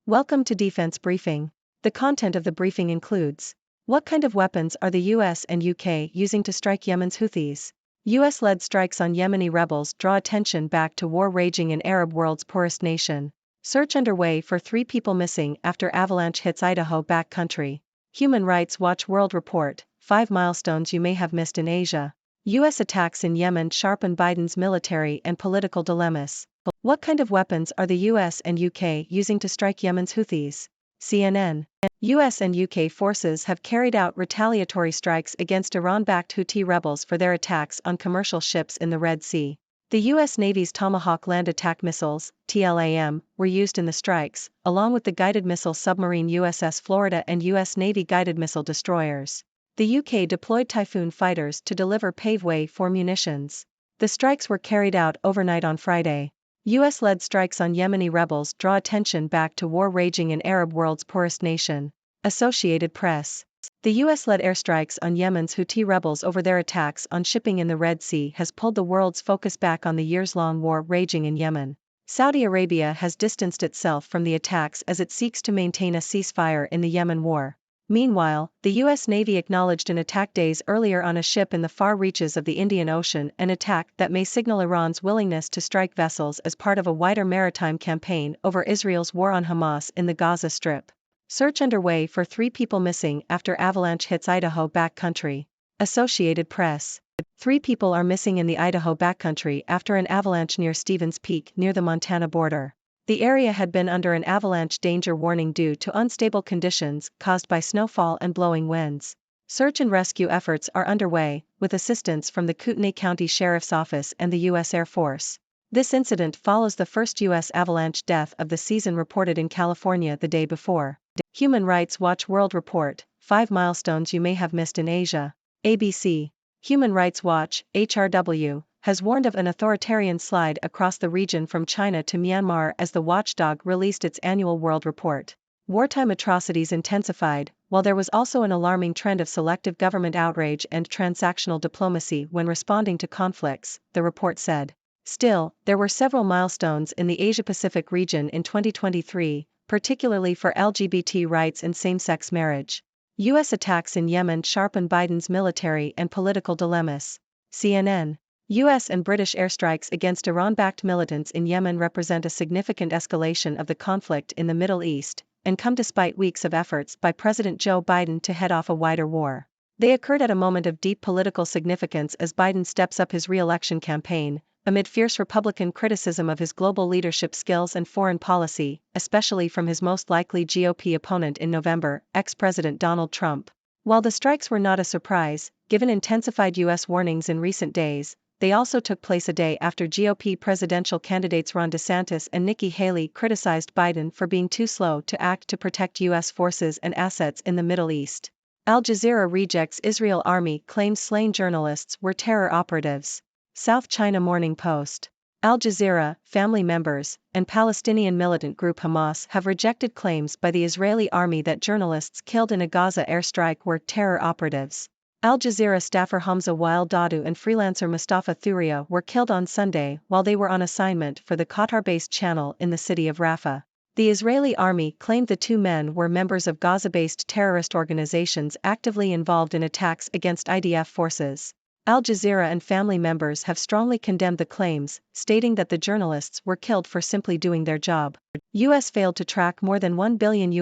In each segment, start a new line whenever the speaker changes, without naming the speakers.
Welcome to Defense Briefing. The content of the briefing includes: what kind of weapons are the US and UK using to strike Yemen's Houthis? US-led strikes on Yemeni rebels draw attention back to war raging in Arab world's poorest nation. Search underway for 3 people missing after avalanche hits Idaho backcountry. Human Rights Watch World Report, 5 milestones you may have missed in Asia. US attacks in Yemen sharpen Biden's military and political dilemmas. What kind of weapons are the US and UK using to strike Yemen's Houthis? CNN. US and UK forces have carried out retaliatory strikes against Iran-backed Houthi rebels for their attacks on commercial ships in the Red Sea. The US Navy's Tomahawk land attack missiles, TLAM, were used in the strikes, along with the guided missile submarine USS Florida and US Navy guided missile destroyers. The UK deployed Typhoon fighters to deliver pave-way for munitions. The strikes were carried out overnight on Friday. US-led strikes on Yemeni rebels draw attention back to war raging in Arab world's poorest nation. Associated Press. The US-led airstrikes on Yemen's Houthi rebels over their attacks on shipping in the Red Sea has pulled the world's focus back on the years-long war raging in Yemen. Saudi Arabia has distanced itself from the attacks as it seeks to maintain a ceasefire in the Yemen war. Meanwhile, the U.S. Navy acknowledged an attack days earlier on a ship in the far reaches of the Indian Ocean, an attack that may signal Iran's willingness to strike vessels as part of a wider maritime campaign over Israel's war on Hamas in the Gaza Strip. Search underway for 3 people missing after avalanche hits Idaho backcountry. Associated Press. 3 people are missing in the Idaho backcountry after an avalanche near Stevens Peak near the Montana border. The area had been under an avalanche danger warning due to unstable conditions caused by snowfall and blowing winds. Search and rescue efforts are underway, with assistance from the Kootenai County Sheriff's Office and the U.S. Air Force. This incident follows the first U.S. avalanche death of the season reported in California the day before. Human Rights Watch World Report, 5 milestones you may have missed in Asia. ABC. Human Rights Watch, HRW, has warned of an authoritarian slide across the region from China to Myanmar as the watchdog released its annual world report. Wartime atrocities intensified, while there was also an alarming trend of selective government outrage and transactional diplomacy when responding to conflicts, the report said. Still, there were several milestones in the Asia-Pacific region in 2023, particularly for LGBT rights and same-sex marriage. U.S. attacks in Yemen sharpen Biden's military and political dilemmas. CNN. U.S. and British airstrikes against Iran-backed militants in Yemen represent a significant escalation of the conflict in the Middle East, and come despite weeks of efforts by President Joe Biden to head off a wider war. They occurred at a moment of deep political significance as Biden steps up his re-election campaign, amid fierce Republican criticism of his global leadership skills and foreign policy, especially from his most likely GOP opponent in November, ex-President Donald Trump. While the strikes were not a surprise, given intensified U.S. warnings in recent days, they also took place a day after GOP presidential candidates Ron DeSantis and Nikki Haley criticized Biden for being too slow to act to protect U.S. forces and assets in the Middle East. Al Jazeera rejects Israel army claims slain journalists were terror operatives. South China Morning Post. Al Jazeera, family members, and Palestinian militant group Hamas have rejected claims by the Israeli army that journalists killed in a Gaza airstrike were terror operatives. Al Jazeera staffer Hamza Wael Dadu and freelancer Mustafa Thuria were killed on Sunday while they were on assignment for the Qatar-based channel in the city of Rafah. The Israeli army claimed the 2 men were members of Gaza-based terrorist organizations actively involved in attacks against IDF forces. Al Jazeera and family members have strongly condemned the claims, stating that the journalists were killed for simply doing their job. U.S. failed to track more than $1 billion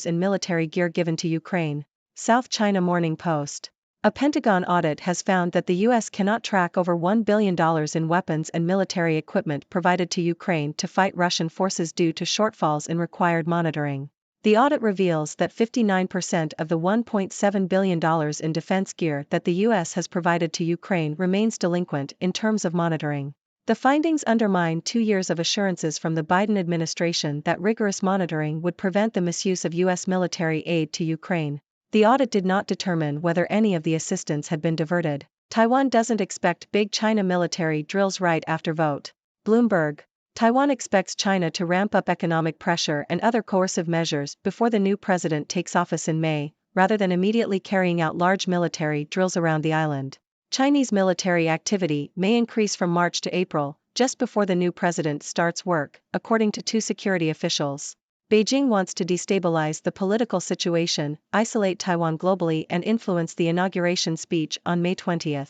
in military gear given to Ukraine. South China Morning Post. A Pentagon audit has found that the U.S. cannot track over $1 billion in weapons and military equipment provided to Ukraine to fight Russian forces due to shortfalls in required monitoring. The audit reveals that 59% of the $1.7 billion in defense gear that the U.S. has provided to Ukraine remains delinquent in terms of monitoring. The findings undermine 2 years of assurances from the Biden administration that rigorous monitoring would prevent the misuse of U.S. military aid to Ukraine. The audit did not determine whether any of the assistance had been diverted. Taiwan doesn't expect big China military drills right after vote. Bloomberg. Taiwan expects China to ramp up economic pressure and other coercive measures before the new president takes office in May, rather than immediately carrying out large military drills around the island. Chinese military activity may increase from March to April, just before the new president starts work, according to 2 security officials. Beijing wants to destabilize the political situation, isolate Taiwan globally, and influence the inauguration speech on May 20.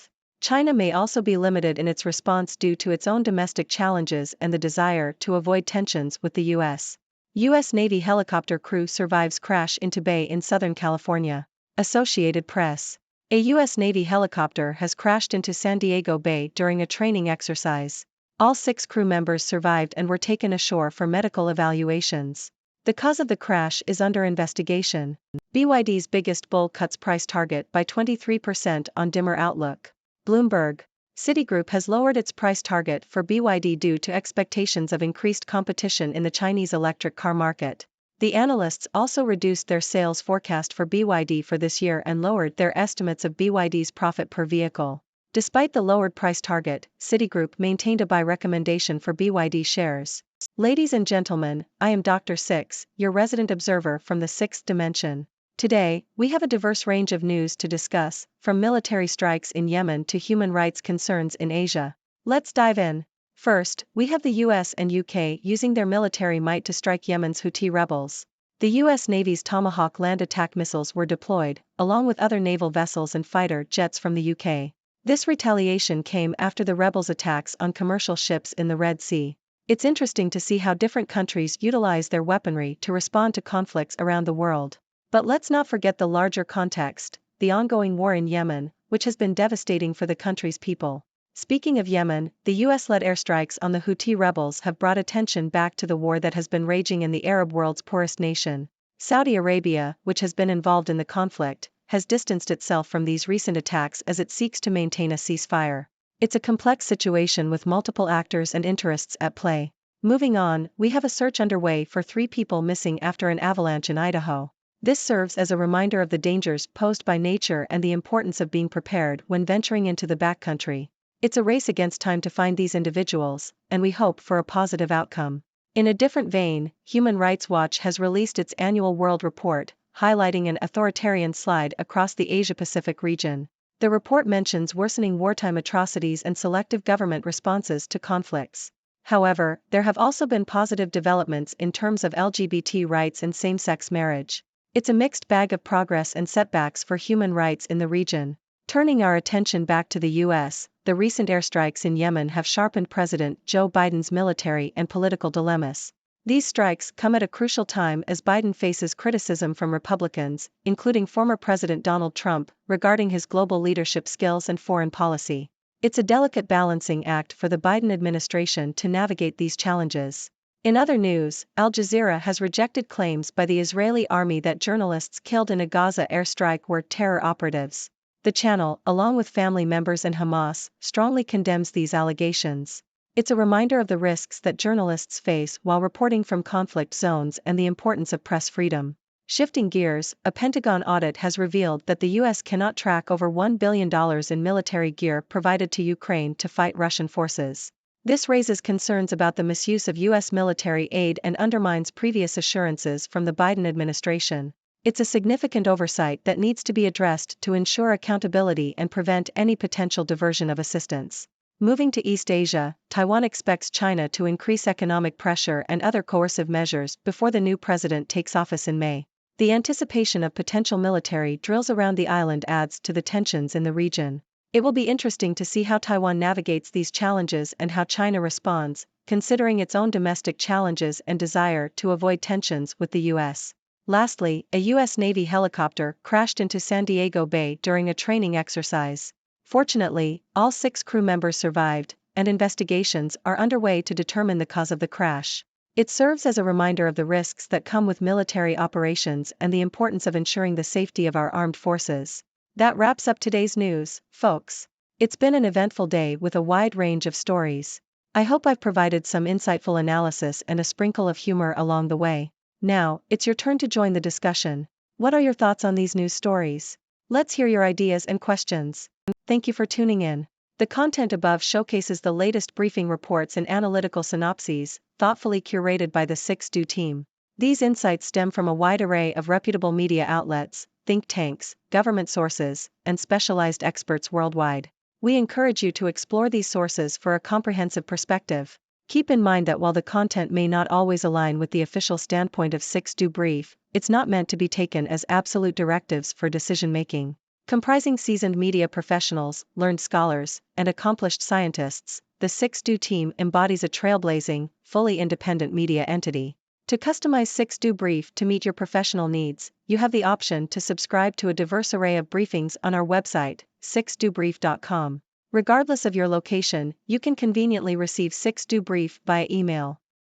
China may also be limited in its response due to its own domestic challenges and the desire to avoid tensions with the U.S. U.S. Navy helicopter crew survives crash into bay in Southern California. Associated Press. A U.S. Navy helicopter has crashed into San Diego Bay during a training exercise. All 6 crew members survived and were taken ashore for medical evaluations. The cause of the crash is under investigation. BYD's biggest bull cuts price target by 23% on dimmer outlook. Bloomberg. Citigroup has lowered its price target for BYD due to expectations of increased competition in the Chinese electric car market. The analysts also reduced their sales forecast for BYD for this year and lowered their estimates of BYD's profit per vehicle. Despite the lowered price target, Citigroup maintained a buy recommendation for BYD shares. Ladies and gentlemen, I am Dr. Six, your resident observer from the 6th dimension. Today, we have a diverse range of news to discuss, from military strikes in Yemen to human rights concerns in Asia. Let's dive in. First, we have the US and UK using their military might to strike Yemen's Houthi rebels. The US Navy's Tomahawk land attack missiles were deployed, along with other naval vessels and fighter jets from the UK. This retaliation came after the rebels' attacks on commercial ships in the Red Sea. It's interesting to see how different countries utilize their weaponry to respond to conflicts around the world. But let's not forget the larger context, the ongoing war in Yemen, which has been devastating for the country's people. Speaking of Yemen, the US-led airstrikes on the Houthi rebels have brought attention back to the war that has been raging in the Arab world's poorest nation. Saudi Arabia, which has been involved in the conflict, has distanced itself from these recent attacks as it seeks to maintain a ceasefire. It's a complex situation with multiple actors and interests at play. Moving on, we have a search underway for 3 people missing after an avalanche in Idaho. This serves as a reminder of the dangers posed by nature and the importance of being prepared when venturing into the backcountry. It's a race against time to find these individuals, and we hope for a positive outcome. In a different vein, Human Rights Watch has released its annual World Report, highlighting an authoritarian slide across the Asia-Pacific region. The report mentions worsening wartime atrocities and selective government responses to conflicts. However, there have also been positive developments in terms of LGBT rights and same-sex marriage. It's a mixed bag of progress and setbacks for human rights in the region. Turning our attention back to the U.S., the recent airstrikes in Yemen have sharpened President Joe Biden's military and political dilemmas. These strikes come at a crucial time as Biden faces criticism from Republicans, including former President Donald Trump, regarding his global leadership skills and foreign policy. It's a delicate balancing act for the Biden administration to navigate these challenges. In other news, Al Jazeera has rejected claims by the Israeli army that journalists killed in a Gaza airstrike were terror operatives. The channel, along with family members and Hamas, strongly condemns these allegations. It's a reminder of the risks that journalists face while reporting from conflict zones and the importance of press freedom. Shifting gears, a Pentagon audit has revealed that the U.S. cannot track over $1 billion in military gear provided to Ukraine to fight Russian forces. This raises concerns about the misuse of U.S. military aid and undermines previous assurances from the Biden administration. It's a significant oversight that needs to be addressed to ensure accountability and prevent any potential diversion of assistance. Moving to East Asia, Taiwan expects China to increase economic pressure and other coercive measures before the new president takes office in May. The anticipation of potential military drills around the island adds to the tensions in the region. It will be interesting to see how Taiwan navigates these challenges and how China responds, considering its own domestic challenges and desire to avoid tensions with the U.S. Lastly, a U.S. Navy helicopter crashed into San Diego Bay during a training exercise. Fortunately, all 6 crew members survived, and investigations are underway to determine the cause of the crash. It serves as a reminder of the risks that come with military operations and the importance of ensuring the safety of our armed forces. That wraps up today's news, folks. It's been an eventful day with a wide range of stories. I hope I've provided some insightful analysis and a sprinkle of humor along the way. Now, it's your turn to join the discussion. What are your thoughts on these news stories? Let's hear your ideas and questions. Thank you for tuning in. The content above showcases the latest briefing reports and analytical synopses, thoughtfully curated by the 6Do team. These insights stem from a wide array of reputable media outlets, think tanks, government sources, and specialized experts worldwide. We encourage you to explore these sources for a comprehensive perspective. Keep in mind that while the content may not always align with the official standpoint of 6 Do Brief, it's not meant to be taken as absolute directives for decision-making. Comprising seasoned media professionals, learned scholars, and accomplished scientists, the 6Do team embodies a trailblazing, fully independent media entity. To customize 6Do Brief to meet your professional needs, you have the option to subscribe to a diverse array of briefings on our website, 6dobrief.com. Regardless of your location, you can conveniently receive 6Do Brief via email.